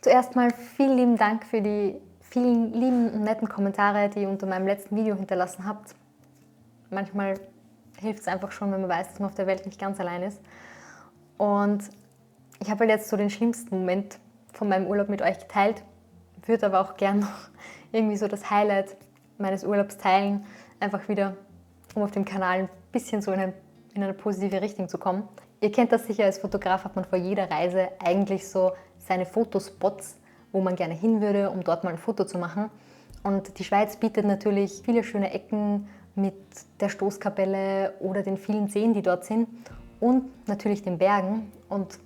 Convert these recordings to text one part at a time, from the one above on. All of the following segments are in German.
Zuerst mal vielen lieben Dank für die vielen lieben und netten Kommentare, die ihr unter meinem letzten Video hinterlassen habt. Manchmal hilft es einfach schon, wenn man weiß, dass man auf der Welt nicht ganz allein ist. Und ich habe halt jetzt so den schlimmsten Moment von meinem Urlaub mit euch geteilt, würde aber auch gern noch irgendwie so das Highlight meines Urlaubs teilen, einfach wieder, um auf dem Kanal ein bisschen so in eine positive Richtung zu kommen. Ihr kennt das sicher, als Fotograf hat man vor jeder Reise eigentlich so seine Fotospots, wo man gerne hin würde, um dort mal ein Foto zu machen. Und die Schweiz bietet natürlich viele schöne Ecken mit der Stoßkapelle oder den vielen Seen, die dort sind und natürlich den Bergen. Und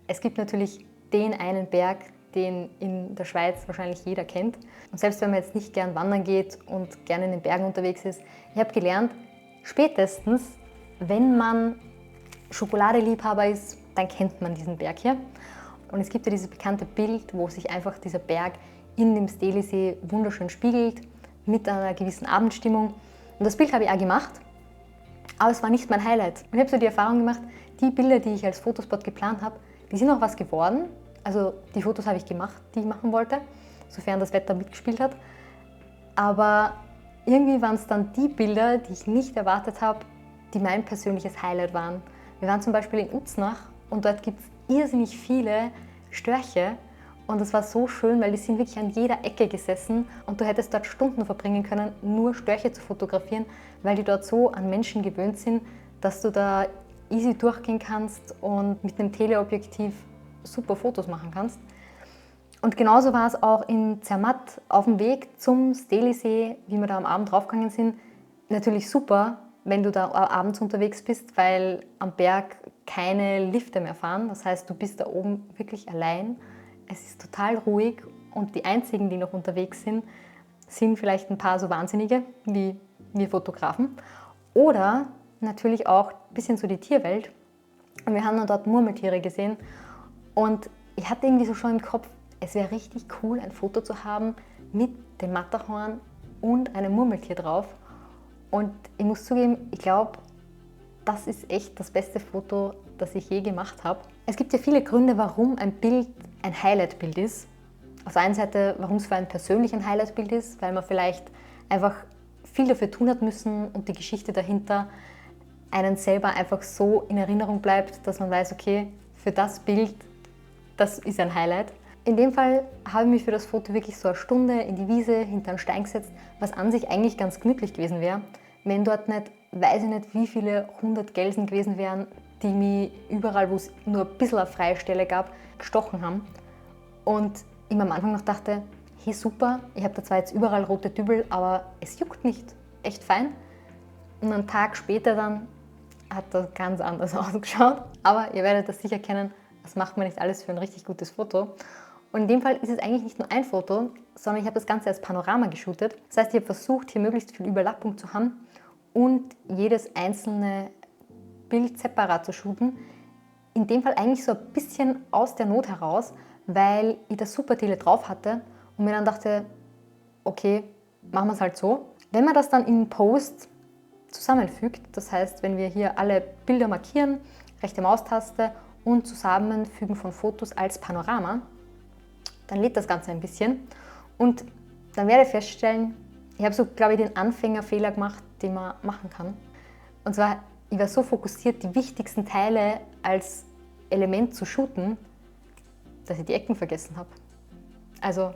es gibt natürlich den einen Berg, den in der Schweiz wahrscheinlich jeder kennt. Und selbst wenn man jetzt nicht gern wandern geht und gerne in den Bergen unterwegs ist, ich habe gelernt, spätestens, wenn man Schokoladeliebhaber ist, dann kennt man diesen Berg hier. Und es gibt ja dieses bekannte Bild, wo sich einfach dieser Berg in dem Stelisee wunderschön spiegelt, mit einer gewissen Abendstimmung. Und das Bild habe ich auch gemacht, aber es war nicht mein Highlight. Und ich habe so die Erfahrung gemacht, die Bilder, die ich als Fotospot geplant habe, die sind auch was geworden. Also die Fotos habe ich gemacht, die ich machen wollte, sofern das Wetter mitgespielt hat. Aber irgendwie waren es dann die Bilder, die ich nicht erwartet habe, die mein persönliches Highlight waren. Wir waren zum Beispiel in Uznach und dort gibt es irrsinnig viele Störche. Und das war so schön, weil die sind wirklich an jeder Ecke gesessen und du hättest dort Stunden verbringen können, nur Störche zu fotografieren, weil die dort so an Menschen gewöhnt sind, dass du da easy durchgehen kannst und mit einem Teleobjektiv super Fotos machen kannst. Und genauso war es auch in Zermatt auf dem Weg zum Stelisee, wie wir da am Abend draufgegangen sind. Natürlich super, wenn du da abends unterwegs bist, weil am Berg keine Lifte mehr fahren. Das heißt, du bist da oben wirklich allein. Es ist total ruhig und die einzigen, die noch unterwegs sind, sind vielleicht ein paar so Wahnsinnige wie wir Fotografen. Oder natürlich auch ein bisschen so die Tierwelt. Und wir haben dann dort Murmeltiere gesehen und ich hatte irgendwie so schon im Kopf, es wäre richtig cool, ein Foto zu haben mit dem Matterhorn und einem Murmeltier drauf. Und ich muss zugeben, ich glaube, das ist echt das beste Foto, das ich je gemacht habe. Es gibt ja viele Gründe, warum ein Bild ein Highlight-Bild ist. Auf der einen Seite, warum es für einen persönlich ein Highlight-Bild ist, weil man vielleicht einfach viel dafür tun hat müssen und die Geschichte dahinter einen selber einfach so in Erinnerung bleibt, dass man weiß, okay, für das Bild, das ist ein Highlight. In dem Fall habe ich mich für das Foto wirklich so eine Stunde in die Wiese hinter einen Stein gesetzt, was an sich eigentlich ganz gemütlich gewesen wäre, wenn dort nicht, weiß ich nicht, wie viele 100 Gelsen gewesen wären, die mich überall, wo es nur ein bisschen eine freie Stelle gab, gestochen haben. Und ich mir am Anfang noch dachte, hey super, ich habe da zwar jetzt überall rote Dübel, aber es juckt nicht, echt fein. Und einen Tag später dann hat das ganz anders ausgeschaut. Aber ihr werdet das sicher kennen, das macht man nicht alles für ein richtig gutes Foto. Und in dem Fall ist es eigentlich nicht nur ein Foto, sondern ich habe das Ganze als Panorama geshootet. Das heißt, ich habe versucht, hier möglichst viel Überlappung zu haben und jedes einzelne Bild separat zu shooten. In dem Fall eigentlich so ein bisschen aus der Not heraus, weil ich das Super-Tele drauf hatte und mir dann dachte, okay, machen wir es halt so. Wenn man das dann in Post zusammenfügt, das heißt, wenn wir hier alle Bilder markieren, rechte Maustaste und Zusammenfügen von Fotos als Panorama, dann lädt das Ganze ein bisschen und dann werde ich feststellen, ich habe so, glaube ich, den Anfängerfehler gemacht, den man machen kann. Und zwar, ich war so fokussiert, die wichtigsten Teile als Element zu shooten, dass ich die Ecken vergessen habe. Also,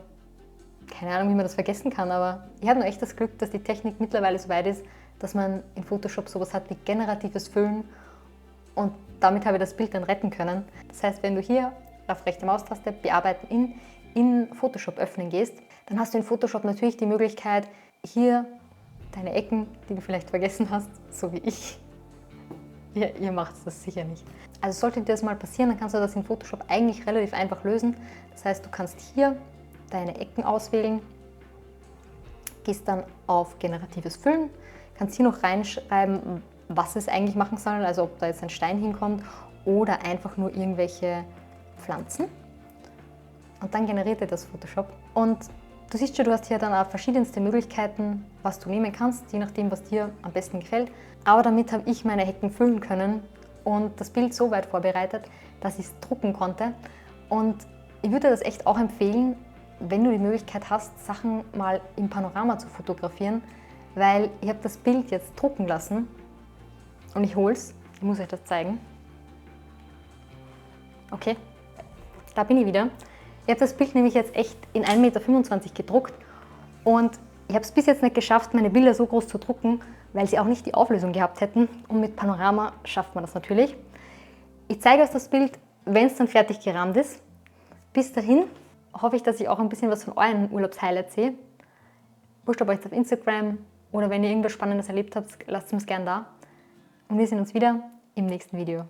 keine Ahnung, wie man das vergessen kann, aber ich habe nur echt das Glück, dass die Technik mittlerweile so weit ist, dass man in Photoshop sowas hat wie generatives Füllen und damit habe ich das Bild dann retten können. Das heißt, wenn du hier auf rechte Maustaste bearbeiten in Photoshop öffnen gehst, dann hast du in Photoshop natürlich die Möglichkeit, hier deine Ecken, die du vielleicht vergessen hast, so wie ich. Ihr macht das sicher nicht. Also sollte dir das mal passieren, dann kannst du das in Photoshop eigentlich relativ einfach lösen. Das heißt, du kannst hier deine Ecken auswählen, gehst dann auf generatives Füllen, kannst hier noch reinschreiben, was es eigentlich machen soll, also ob da jetzt ein Stein hinkommt oder einfach nur irgendwelche Pflanzen. Und dann generiert dir das Photoshop. Und du siehst schon, du hast hier dann auch verschiedenste Möglichkeiten, was du nehmen kannst, je nachdem, was dir am besten gefällt. Aber damit habe ich meine Ecken füllen können und das Bild so weit vorbereitet, dass ich es drucken konnte. Und Ich würde dir das echt auch empfehlen, wenn du die Möglichkeit hast, Sachen mal im Panorama zu fotografieren, weil ich habe das Bild jetzt drucken lassen und ich hole es. Ich muss euch das zeigen. Okay, da bin ich wieder. Ich habe das Bild nämlich jetzt echt in 1,25 Meter gedruckt und ich habe es bis jetzt nicht geschafft, meine Bilder so groß zu drucken, weil sie auch nicht die Auflösung gehabt hätten. Und mit Panorama schafft man das natürlich. Ich zeige euch das Bild, wenn es dann fertig gerahmt ist. Bis dahin hoffe ich, dass ich auch ein bisschen was von euren Urlaubshighlights sehe. Wurscht, ob euch auf Instagram oder wenn ihr irgendwas Spannendes erlebt habt, lasst es uns gerne da. Und wir sehen uns wieder im nächsten Video.